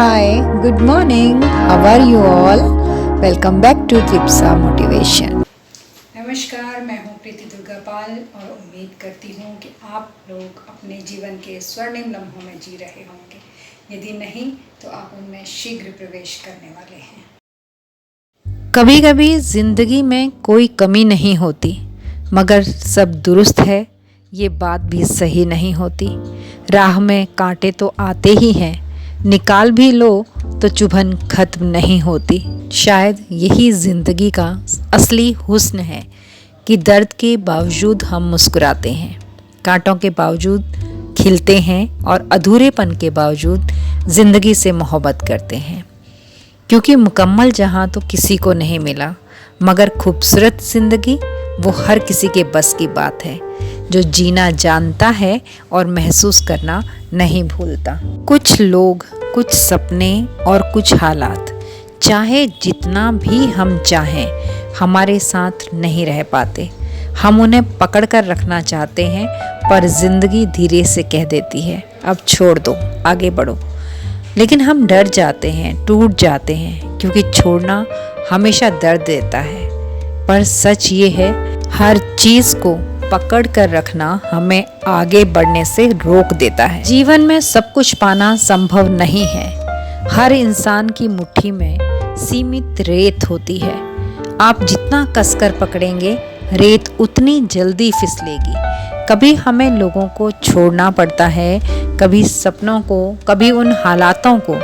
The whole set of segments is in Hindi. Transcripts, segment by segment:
Hi, good morning. How are you all? Welcome back to Tripsa Motivation. नमस्कार, मैं हूँ प्रीति दुर्गापाल और उम्मीद करती हूँ कि आप लोग अपने जीवन के स्वर्णिम लम्हों में जी रहे होंगे। यदि नहीं तो आप उनमें शीघ्र प्रवेश करने वाले हैं। कभी कभी जिंदगी में कोई कमी नहीं होती, मगर सब दुरुस्त है ये बात भी सही नहीं होती। राह में कांटे तो आते ही हैं, निकाल भी लो तो चुभन खत्म नहीं होती। शायद यही ज़िंदगी का असली हुस्न है कि दर्द के बावजूद हम मुस्कुराते हैं, कांटों के बावजूद खिलते हैं और अधूरेपन के बावजूद ज़िंदगी से मोहब्बत करते हैं। क्योंकि मुकम्मल जहां तो किसी को नहीं मिला, मगर खूबसूरत ज़िंदगी वो हर किसी के बस की बात है, जो जीना जानता है और महसूस करना नहीं भूलता। कुछ लोग, कुछ सपने और कुछ हालात चाहे जितना भी हम चाहें हमारे साथ नहीं रह पाते। हम उन्हें पकड़ कर रखना चाहते हैं, पर ज़िंदगी धीरे से कह देती है अब छोड़ दो, आगे बढ़ो। लेकिन हम डर जाते हैं, टूट जाते हैं, क्योंकि छोड़ना हमेशा दर्द देता है। पर सच ये है, हर चीज़ को पकड़ कर रखना हमें आगे बढ़ने से रोक देता है। जीवन में सब कुछ पाना संभव नहीं है। हर इंसान की मुट्ठी में सीमित रेत होती है। आप जितना कसकर पकड़ेंगे, रेत उतनी जल्दी फिसलेगी। कभी हमें लोगों को छोड़ना पड़ता है, कभी सपनों को, कभी उन हालातों को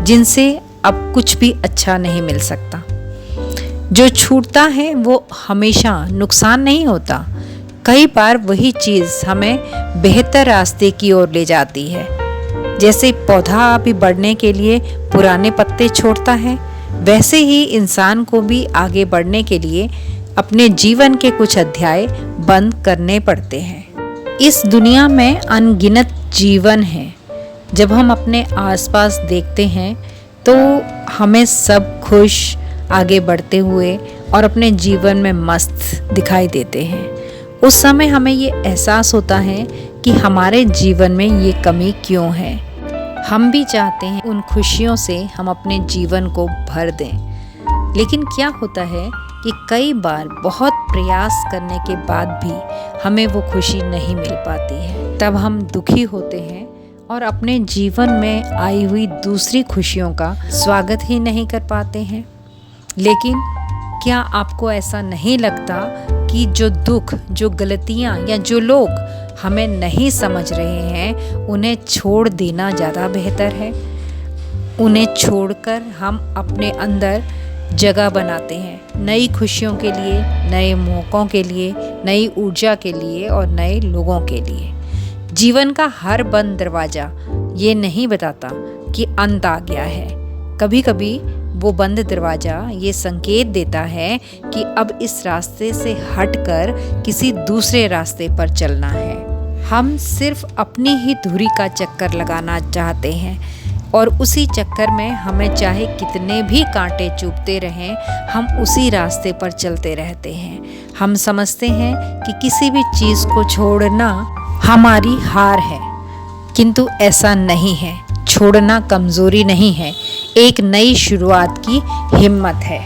जिनसे अब कुछ भी अच्छा नहीं मिल सकता। जो छूटता है वो हमेशा नुकसान नहीं होता। कई बार वही चीज़ हमें बेहतर रास्ते की ओर ले जाती है। जैसे पौधा भी बढ़ने के लिए पुराने पत्ते छोड़ता है, वैसे ही इंसान को भी आगे बढ़ने के लिए अपने जीवन के कुछ अध्याय बंद करने पड़ते हैं। इस दुनिया में अनगिनत जीवन हैं। जब हम अपने आसपास देखते हैं तो हमें सब खुश, आगे बढ़ते हुए और अपने जीवन में मस्त दिखाई देते हैं। उस समय हमें ये एहसास होता है कि हमारे जीवन में ये कमी क्यों है। हम भी चाहते हैं उन खुशियों से हम अपने जीवन को भर दें, लेकिन क्या होता है कि कई बार बहुत प्रयास करने के बाद भी हमें वो खुशी नहीं मिल पाती है। तब हम दुखी होते हैं और अपने जीवन में आई हुई दूसरी खुशियों का स्वागत ही नहीं कर पाते हैं। लेकिन क्या आपको ऐसा नहीं लगता कि जो दुख, जो गलतियाँ या जो लोग हमें नहीं समझ रहे हैं, उन्हें छोड़ देना ज़्यादा बेहतर है? उन्हें छोड़कर हम अपने अंदर जगह बनाते हैं, नई खुशियों के लिए, नए मौक़ों के लिए, नई ऊर्जा के लिए और नए लोगों के लिए। जीवन का हर बंद दरवाज़ा ये नहीं बताता कि अंत आ गया है। कभी कभी वो बंद दरवाज़ा ये संकेत देता है कि अब इस रास्ते से हटकर किसी दूसरे रास्ते पर चलना है। हम सिर्फ अपनी ही धुरी का चक्कर लगाना चाहते हैं और उसी चक्कर में हमें चाहे कितने भी कांटे चुभते रहें, हम उसी रास्ते पर चलते रहते हैं। हम समझते हैं कि किसी भी चीज़ को छोड़ना हमारी हार है, किंतु ऐसा नहीं है। छोड़ना कमज़ोरी नहीं है, एक नई शुरुआत की हिम्मत है।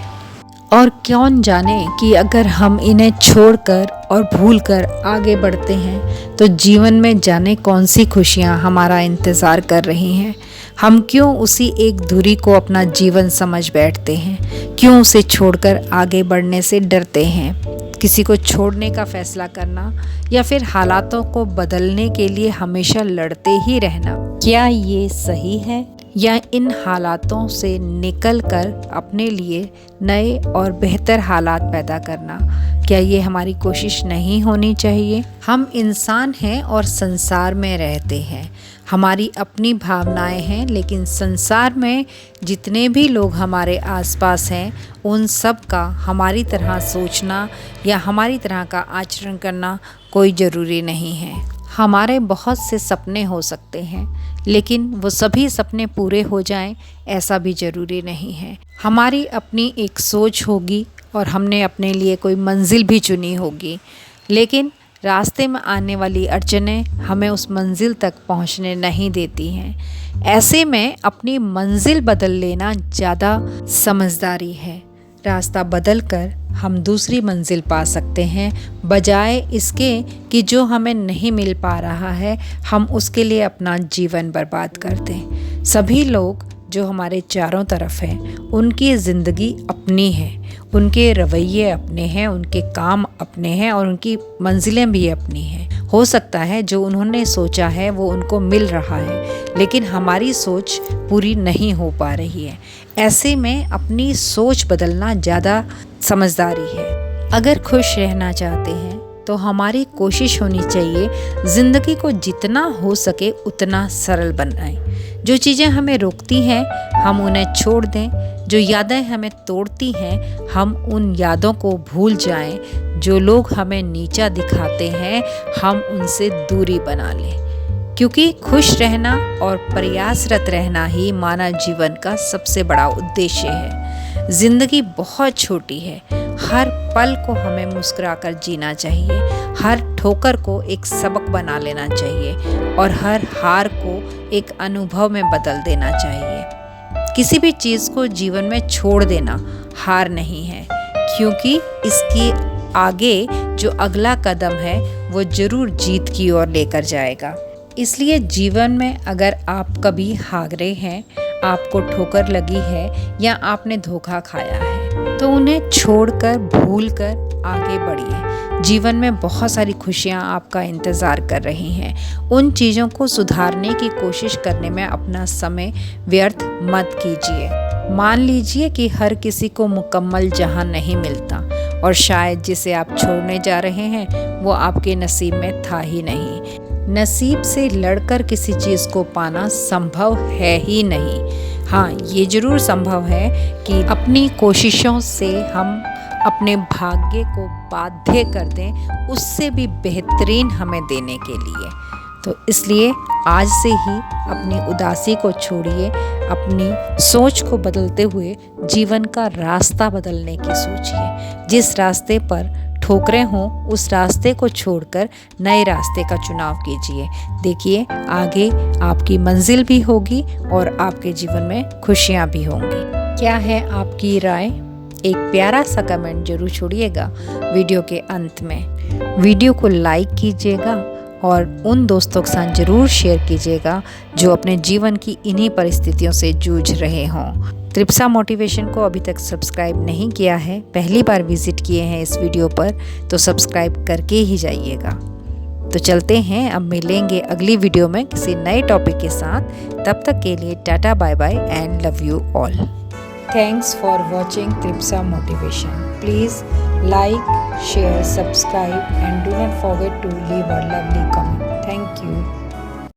और कौन जाने कि अगर हम इन्हें छोड़कर और भूलकर आगे बढ़ते हैं तो जीवन में जाने कौन सी खुशियां हमारा इंतज़ार कर रही हैं। हम क्यों उसी एक धुरी को अपना जीवन समझ बैठते हैं, क्यों उसे छोड़कर आगे बढ़ने से डरते हैं। किसी को छोड़ने का फैसला करना या फिर हालातों को बदलने के लिए हमेशा लड़ते ही रहना, क्या ये सही है? या इन हालातों से निकलकर अपने लिए नए और बेहतर हालात पैदा करना, क्या ये हमारी कोशिश नहीं होनी चाहिए? हम इंसान हैं और संसार में रहते हैं। हमारी अपनी भावनाएं हैं, लेकिन संसार में जितने भी लोग हमारे आसपास हैं, उन सब का हमारी तरह सोचना या हमारी तरह का आचरण करना कोई ज़रूरी नहीं है। हमारे बहुत से सपने हो सकते हैं, लेकिन वो सभी सपने पूरे हो जाएं ऐसा भी ज़रूरी नहीं है। हमारी अपनी एक सोच होगी और हमने अपने लिए कोई मंजिल भी चुनी होगी, लेकिन रास्ते में आने वाली अड़चनें हमें उस मंजिल तक पहुंचने नहीं देती हैं। ऐसे में अपनी मंजिल बदल लेना ज़्यादा समझदारी है। रास्ता बदलकर हम दूसरी मंजिल पा सकते हैं, बजाय इसके कि जो हमें नहीं मिल पा रहा है हम उसके लिए अपना जीवन बर्बाद कर दें। सभी लोग जो हमारे चारों तरफ हैं उनकी ज़िंदगी अपनी है, उनके रवैये अपने हैं, उनके काम अपने हैं और उनकी मंजिलें भी अपनी हैं। हो सकता है जो उन्होंने सोचा है वो उनको मिल रहा है, लेकिन हमारी सोच पूरी नहीं हो पा रही है। ऐसे में अपनी सोच बदलना ज़्यादा समझदारी है। अगर खुश रहना चाहते हैं तो हमारी कोशिश होनी चाहिए ज़िंदगी को जितना हो सके उतना सरल बनाएं। जो चीज़ें हमें रोकती हैं हम उन्हें छोड़ दें, जो यादें हमें तोड़ती हैं हम उन यादों को भूल जाएं, जो लोग हमें नीचा दिखाते हैं हम उनसे दूरी बना लें। क्योंकि खुश रहना और प्रयासरत रहना ही मानव जीवन का सबसे बड़ा उद्देश्य है। ज़िंदगी बहुत छोटी है, हर पल को हमें मुस्कुराकर जीना चाहिए, हर ठोकर को एक सबक बना लेना चाहिए और हर हार को एक अनुभव में बदल देना चाहिए। किसी भी चीज़ को जीवन में छोड़ देना हार नहीं है, क्योंकि इसके आगे जो अगला कदम है वो ज़रूर जीत की ओर लेकर जाएगा। इसलिए जीवन में अगर आप कभी हारे हैं, आपको ठोकर लगी है या आपने धोखा खाया है तो उन्हें छोड़कर भूलकर आगे बढ़िए। जीवन में बहुत सारी खुशियाँ आपका इंतज़ार कर रही हैं। उन चीज़ों को सुधारने की कोशिश करने में अपना समय व्यर्थ मत कीजिए। मान लीजिए कि हर किसी को मुकम्मल जहां नहीं मिलता और शायद जिसे आप छोड़ने जा रहे हैं वो आपके नसीब में था ही नहीं। नसीब से लड़कर किसी चीज़ को पाना संभव है ही नहीं। हाँ, ये ज़रूर संभव है कि अपनी कोशिशों से हम अपने भाग्य को बाध्य कर दें उससे भी बेहतरीन हमें देने के लिए। तो इसलिए आज से ही अपनी उदासी को छोड़िए, अपनी सोच को बदलते हुए जीवन का रास्ता बदलने की सोचिए। जिस रास्ते पर ठोकरें हों उस रास्ते को छोड़कर नए रास्ते का चुनाव कीजिए। देखिए आगे आपकी मंजिल भी होगी और आपके जीवन में खुशियाँ भी होंगी। क्या है आपकी राय? एक प्यारा सा कमेंट जरूर छोड़िएगा वीडियो के अंत में। वीडियो को लाइक कीजिएगा और उन दोस्तों के साथ ज़रूर शेयर कीजिएगा जो अपने जीवन की इन्हीं परिस्थितियों से जूझ रहे हों। त्रिप्सा मोटिवेशन को अभी तक सब्सक्राइब नहीं किया है, पहली बार विजिट किए हैं इस वीडियो पर, तो सब्सक्राइब करके ही जाइएगा। तो चलते हैं, अब मिलेंगे अगली वीडियो में किसी नए टॉपिक के साथ। तब तक के लिए tata bye bye and love you all. Thanks for watching Tripsa motivation. Please like, share, subscribe and do not forget to leave a lovely comment. Thank you.